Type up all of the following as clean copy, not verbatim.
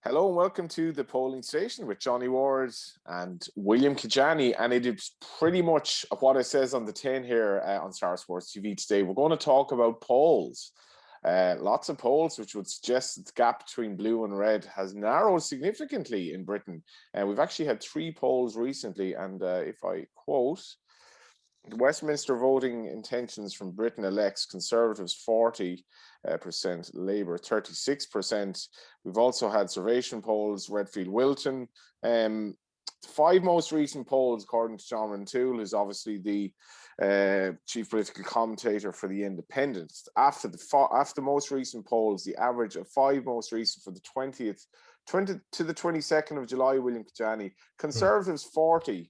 Hello and welcome to the polling station with Johnny Ward and William Kedjanyi. And it is pretty much what it says on the tin here on Star Sports TV today. We're going to talk about polls. Lots of polls, which would suggest that the gap between blue and red has narrowed significantly in Britain. We've actually had 3 polls recently. And if I quote, the Westminster voting intentions from Britain elects Conservatives 40%, Labour 36%. We've also had Survation polls, Redfield Wilton. The 5 most recent polls, according to John Rentoul, who's obviously the chief political commentator for The Independent. After the most recent polls, the average of 5 most recent for the 20th to the 22nd of July, William Kedjanyi, Conservatives 40%.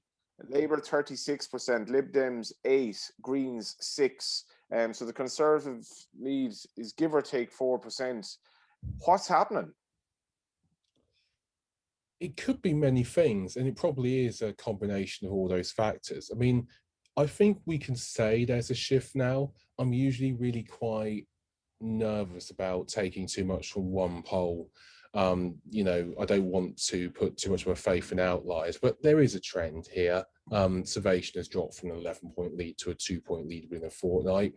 Labour 36%, Lib Dems 8%, Greens 6%. So the Conservative lead is give or take 4%. What's happening? It could be many things, and it probably is a combination of all those factors. I mean, I think we can say there's a shift now. I'm usually really quite nervous about taking too much from one poll. I don't want to put too much of a faith in outliers, but there is a trend here. Survation has dropped from an 11-point lead to a 2-point lead within a fortnight.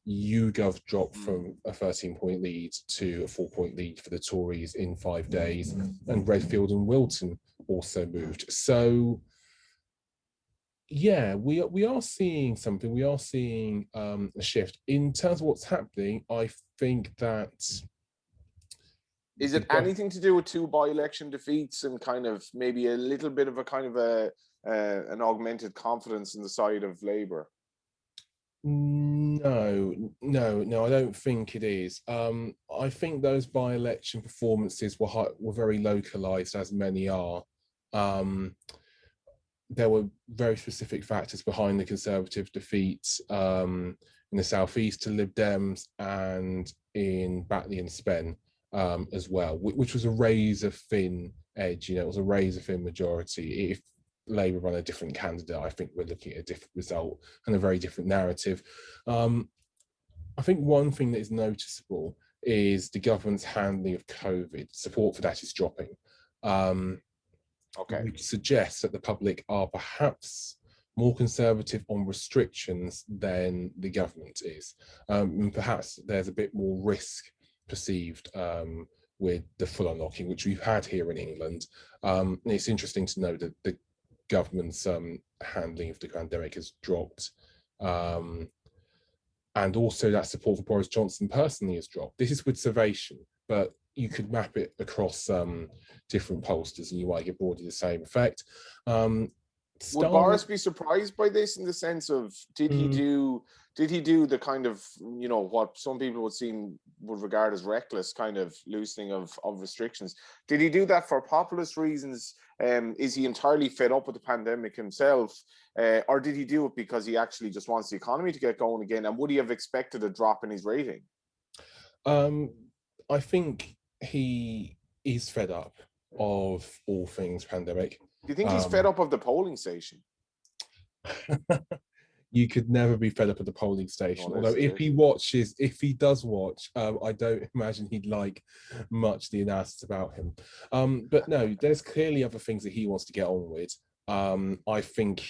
YouGov dropped from a 13-point lead to a 4-point lead for the Tories in 5 days, and Redfield and Wilton also moved. So, yeah, we are seeing something. We are seeing a shift. In terms of what's happening, I think that... Is it anything to do with 2 by-election defeats and kind of maybe a little bit of a kind of an augmented confidence in the side of Labour? No, I don't think it is. I think those by-election performances were very localised, as many are. There were very specific factors behind the Conservative defeat in the South East to Lib Dems and in Batley and Spen. As well, which was a razor-thin edge. It was a razor-thin majority. If Labour run a different candidate, I think we're looking at a different result and a very different narrative. I think one thing that is noticeable is the government's handling of COVID. Support for that is dropping. Which suggests that the public are perhaps more conservative on restrictions than the government is. And perhaps there's a bit more risk perceived with the full unlocking, which we've had here in England. And it's interesting to know that the government's handling of the pandemic has dropped. And also that support for Boris Johnson personally has dropped. This is with Survation, but you could map it across different pollsters and you might get broadly the same effect. Would Boris be surprised by this, in the sense of did he do the kind of, what some people would regard as reckless kind of loosening of restrictions? Did he do that for populist reasons? Is he entirely fed up with the pandemic himself? Or did he do it because he actually just wants the economy to get going again? And would he have expected a drop in his rating? I think he is fed up of all things pandemic. Do you think he's fed up of the polling station? You could never be fed up at the polling station. Although if he does watch, I don't imagine he'd like much the analysis about him. But no, there's clearly other things that he wants to get on with. I think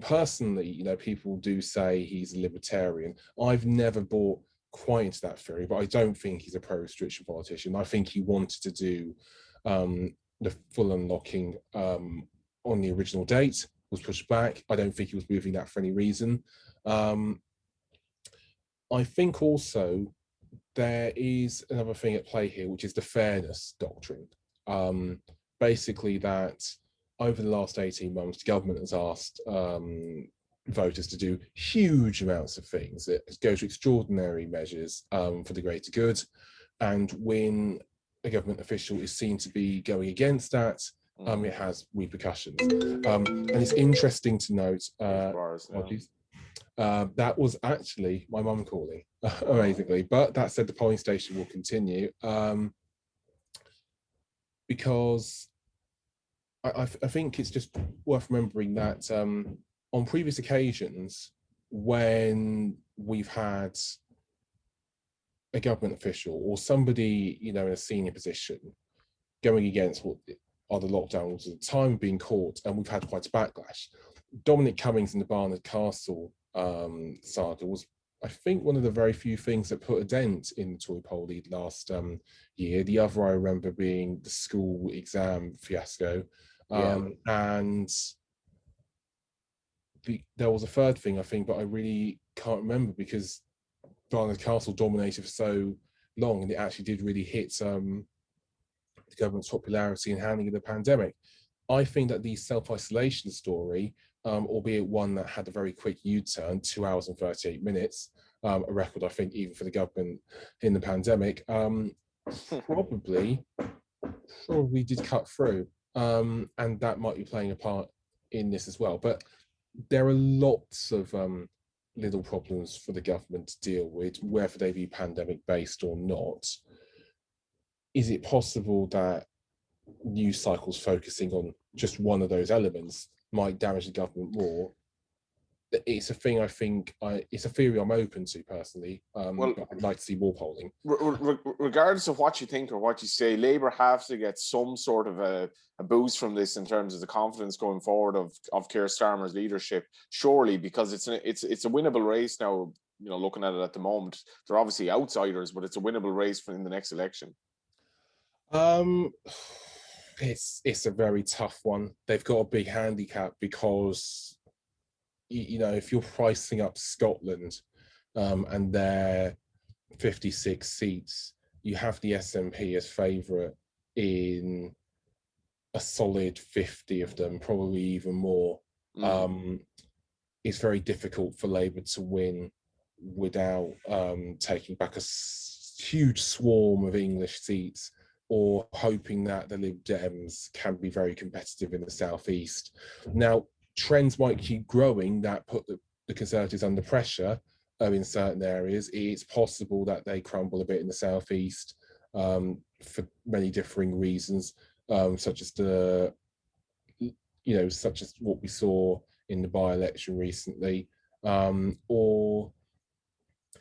personally, people do say he's a libertarian. I've never bought quite into that theory, but I don't think he's a pro-restriction politician. I think he wanted to do the full unlocking on the original date, was pushed back. I don't think he was moving that for any reason. I think also there is another thing at play here, which is the fairness doctrine. Basically that over the last 18 months, the government has asked voters to do huge amounts of things that go to extraordinary measures for the greater good. And when a government official is seen to be going against that, it has repercussions. And it's interesting to note, that was actually my mum calling, amazingly. But that said, the polling station will continue because I think it's just worth remembering that on previous occasions, when we've had a government official or somebody, in a senior position going against what are the lockdowns at the time, being caught, and we've had quite a backlash. Dominic Cummings in the Barnard Castle saga was, I think, one of the very few things that put a dent in the Tory poll lead last year. The other I remember being the school exam fiasco. And there was a third thing, I think, but I really can't remember because Barnard Castle dominated for so long, and it actually did really hit the government's popularity in handling the pandemic. I think that the self-isolation story, albeit one that had a very quick U-turn, 2 hours and 38 minutes, a record, I think, even for the government in the pandemic, probably did cut through. And that might be playing a part in this as well. But there are lots of little problems for the government to deal with, whether they be pandemic-based or not. Is it possible that news cycles focusing on just one of those elements might damage the government more? It's a thing I think it's a theory I'm open to personally. But I'd like to see more polling. Regardless of what you think or what you say, Labour have to get some sort of a boost from this in terms of the confidence going forward of Keir Starmer's leadership, surely, because it's a winnable race now. You know, looking at it at the moment, they're obviously outsiders, but it's a winnable race in the next election. It's a very tough one. They've got a big handicap because, you know, if you're pricing up Scotland and their 56 seats, you have the SNP as favourite in a solid 50 of them, probably even more. It's very difficult for Labour to win without taking back a huge swarm of English seats, or hoping that the Lib Dems can be very competitive in the southeast. Now, trends might keep growing that put the Conservatives under pressure in certain areas. It's possible that they crumble a bit in the southeast for many differing reasons, such as such as what we saw in the by-election recently, or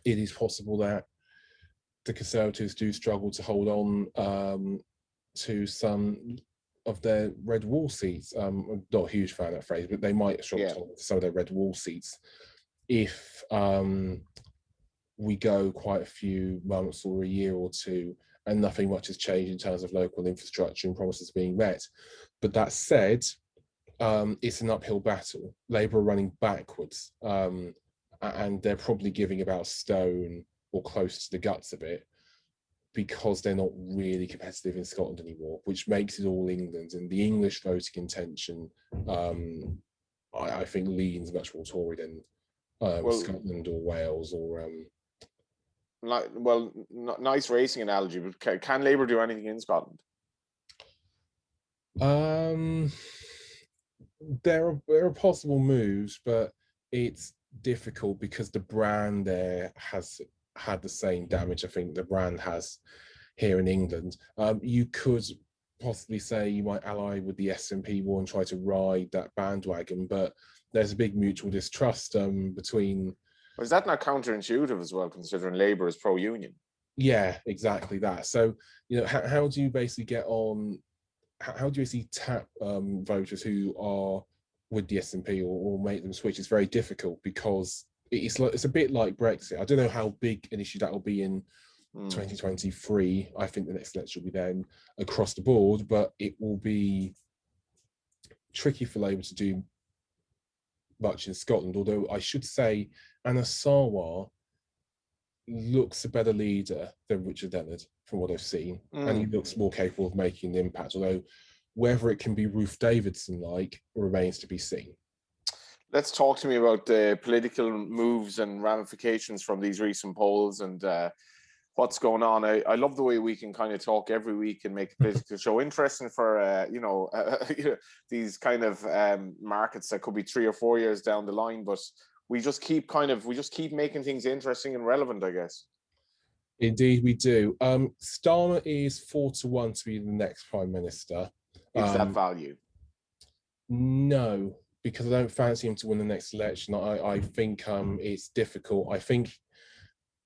it is possible that the Conservatives do struggle to hold on to some of their red wall seats. I'm not a huge fan of that phrase, but they might struggle to hold on to some of their red wall seats if we go quite a few months or a year or two and nothing much has changed in terms of local infrastructure and promises being met. But that said, it's an uphill battle. Labour are running backwards, and they're probably giving about stone or close to the guts of it because they're not really competitive in Scotland anymore, which makes it all England. And the English voting intention, I think, leans much more Tory than Scotland or Wales or... nice racing analogy, but can Labour do anything in Scotland? There are possible moves, but it's difficult because the brand there has had the same damage I think the brand has here in England. You could possibly say you might ally with the SNP war and try to ride that bandwagon, but there's a big mutual distrust between... Is that not counterintuitive as well, considering Labour is pro-union? Yeah, exactly that. So, you know, how do you basically get on... How do you basically tap voters who are with the SNP or make them switch? It's very difficult because it's a bit like Brexit. I don't know how big an issue that will be in 2023. I think the next election will be then across the board, but it will be tricky for Labour to do much in Scotland. Although I should say Anna Sarwar looks a better leader than Richard Leonard from what I've seen, and he looks more capable of making an impact. Although whether it can be Ruth Davidson-like remains to be seen. Let's talk to me about the political moves and ramifications from these recent polls and what's going on. I love the way we can kind of talk every week and make the political show interesting for these kind of markets that could be 3 or 4 years down the line, but we just keep making things interesting and relevant, I guess. Indeed, we do. Starmer is 4-1 to be the next Prime Minister. Is that value? No, because I don't fancy him to win the next election. I think it's difficult. I think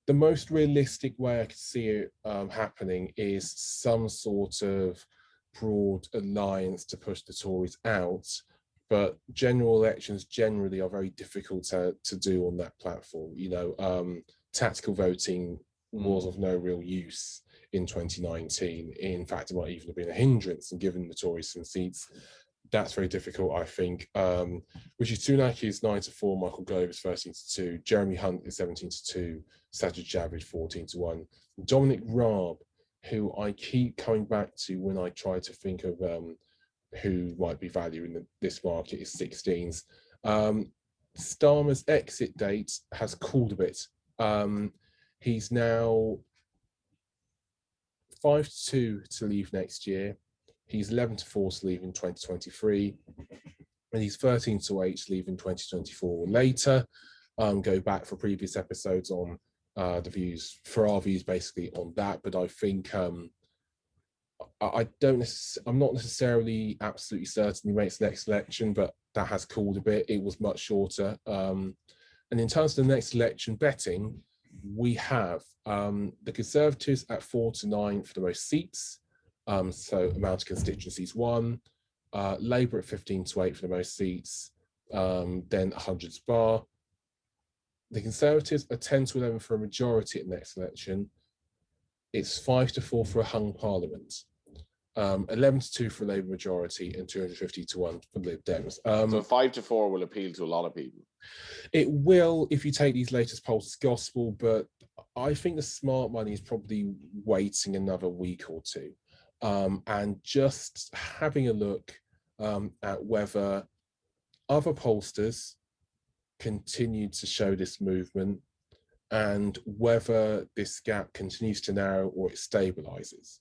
the most realistic way I could see it happening is some sort of broad alliance to push the Tories out. But general elections generally are very difficult to do on that platform. You know, tactical voting was of no real use in 2019. In fact, it might even have been a hindrance and given the Tories some seats. That's very difficult, I think. Rishi Sunak is 9-4, Michael Gove is 13-2, Jeremy Hunt is 17-2, Sajid Javid 14-1, Dominic Raab, who I keep coming back to when I try to think of who might be value in this market, is 16s. Starmer's exit date has cooled a bit. He's now 5-2 to leave next year. He's 11-4 to leave in 2023, and he's 13-8 to leave in 2024 or later. Go back for previous episodes on the views, for our views basically on that. But I think I'm not necessarily absolutely certain he makes the next election, but that has cooled a bit. It was much shorter. And in terms of the next election betting, we have the Conservatives at 4-9 for the most seats. So amount of constituencies won. Labour at 15-8 for the most seats. Then hundreds bar. The Conservatives are 10-11 for a majority at the next election. It's 5-4 for a hung parliament. 11-2 for a Labour majority and 250-1 for Lib Dems. So 5-4 will appeal to a lot of people. It will, if you take these latest polls as gospel, but I think the smart money is probably waiting another week or two. And just having a look at whether other pollsters continue to show this movement and whether this gap continues to narrow or it stabilizes.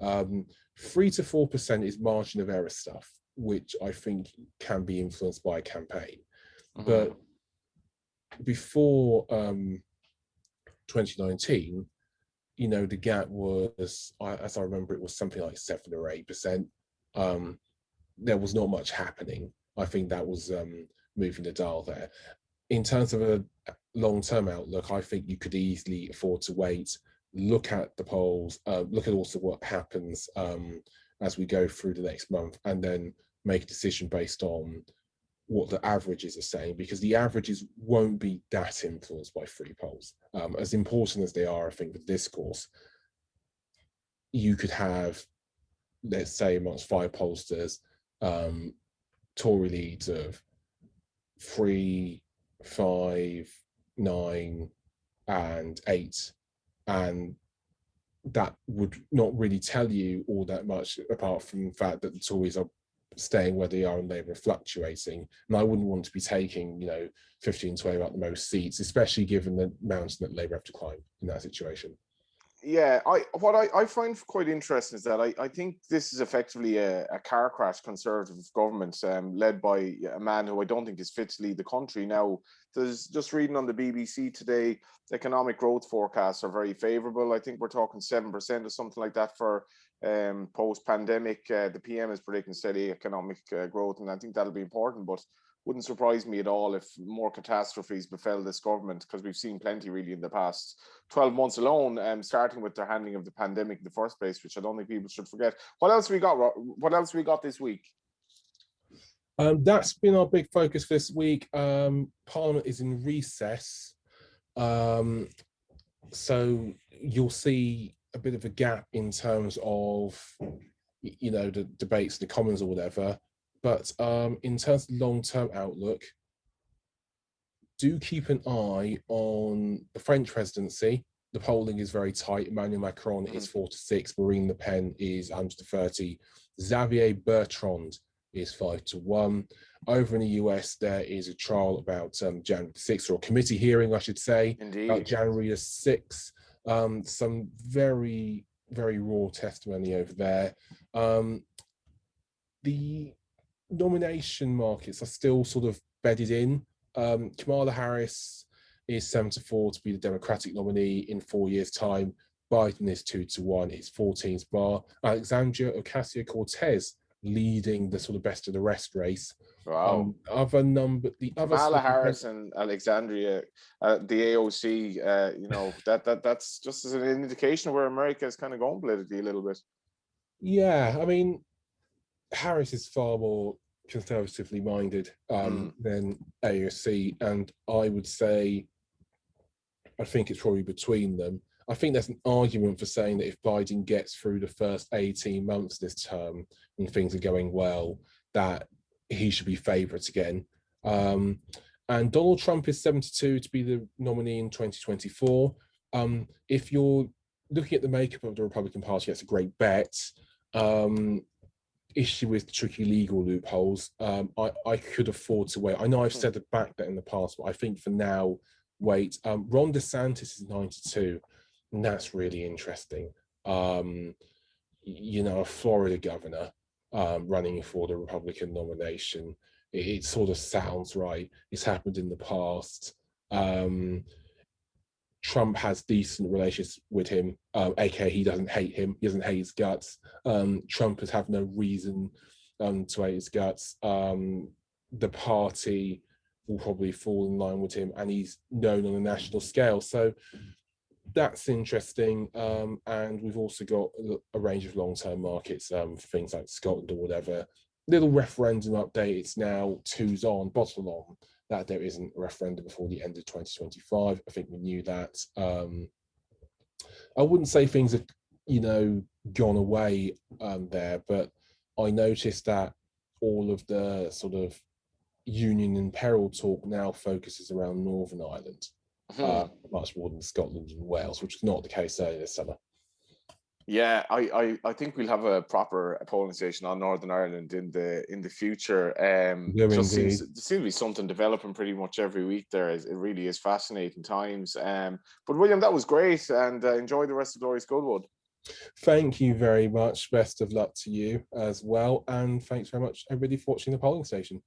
3-4% is margin of error stuff, which I think can be influenced by a campaign. But before 2019, you know, the gap was, as I remember, it was something like 7 or 8%. There was not much happening. I think that was moving the dial there. In terms of a long-term outlook, I think you could easily afford to wait, look at the polls, look at also what happens as we go through the next month, and then make a decision based on what the averages are saying, because the averages won't be that influenced by free polls. As important as they are, I think, with discourse, you could have, let's say, amongst 5 pollsters, Tory leads of 3, 5, 9, and 8, and that would not really tell you all that much, apart from the fact that the Tories are staying where they are and Labour fluctuating. And I wouldn't want to be taking, 15-20 out the most seats, especially given the mountain that Labour have to climb in that situation. Yeah, what I find quite interesting is that I think this is effectively a car crash Conservative government led by a man who I don't think is fit to lead the country. Now, there's just reading on the BBC today, economic growth forecasts are very favourable. I think we're talking 7% or something like that for post-pandemic. The PM is predicting steady economic growth, and I think that'll be important, but wouldn't surprise me at all if more catastrophes befell this government, because we've seen plenty really in the past 12 months alone, starting with the handling of the pandemic in the first place, which I don't think people should forget. What else we got? What else we got this week? That's been our big focus this week. Parliament is in recess, so you'll see a bit of a gap in terms of, the debates, the Commons or whatever. But in terms of long-term outlook, do keep an eye on the French presidency. The polling is very tight. Emmanuel Macron is 4-6. Marine Le Pen is 130. Xavier Bertrand is 5-1. Over in the US, there is a trial about January 6th, or a committee hearing, I should say, about January 6th. Some very, very raw testimony over there. The nomination markets are still sort of bedded in. Kamala Harris is 7-4 to be the Democratic nominee in 4 years' time. Biden is 2-1. It's 14's bar. Alexandria Ocasio-Cortez leading the sort of best of the rest race. Wow. Kamala Harris and Alexandria, the AOC, that's just as an indication of where America is kind of going politically a little bit. Yeah, I mean, Harris is far more conservatively minded than AOC, and I would say I think it's probably between them. I think there's an argument for saying that if Biden gets through the first 18 months this term and things are going well, that he should be favourites again. And Donald Trump is 72 to be the nominee in 2024. If you're looking at the makeup of the Republican Party, that's a great bet. Issue with tricky legal loopholes. I could afford to wait. I know I've said back that in the past, but I think for now, wait. Ron DeSantis is 92, and that's really interesting. You know, a Florida governor running for the Republican nomination. It sort of sounds right. It's happened in the past. Trump has decent relations with him, aka he doesn't hate him, he doesn't hate his guts. Trump has have no reason to hate his guts. The party will probably fall in line with him, and he's known on a national scale. So that's interesting. And we've also got a range of long-term markets for things like Scotland or whatever. Little referendum update, it's now two's on, bottle on, that there isn't a referendum before the end of 2025. I think we knew that. I wouldn't say things have, you know, gone away there, but I noticed that all of the sort of union and peril talk now focuses around Northern Ireland, much more than Scotland and Wales, which was not the case earlier this summer. Yeah, I think we'll have a proper polling station on Northern Ireland in the future. Just seems to be something developing pretty much every week there. It really is fascinating times. But William, that was great, and enjoy the rest of Glorious Goodwood. Thank you very much. Best of luck to you as well, and thanks very much everybody for watching the polling station.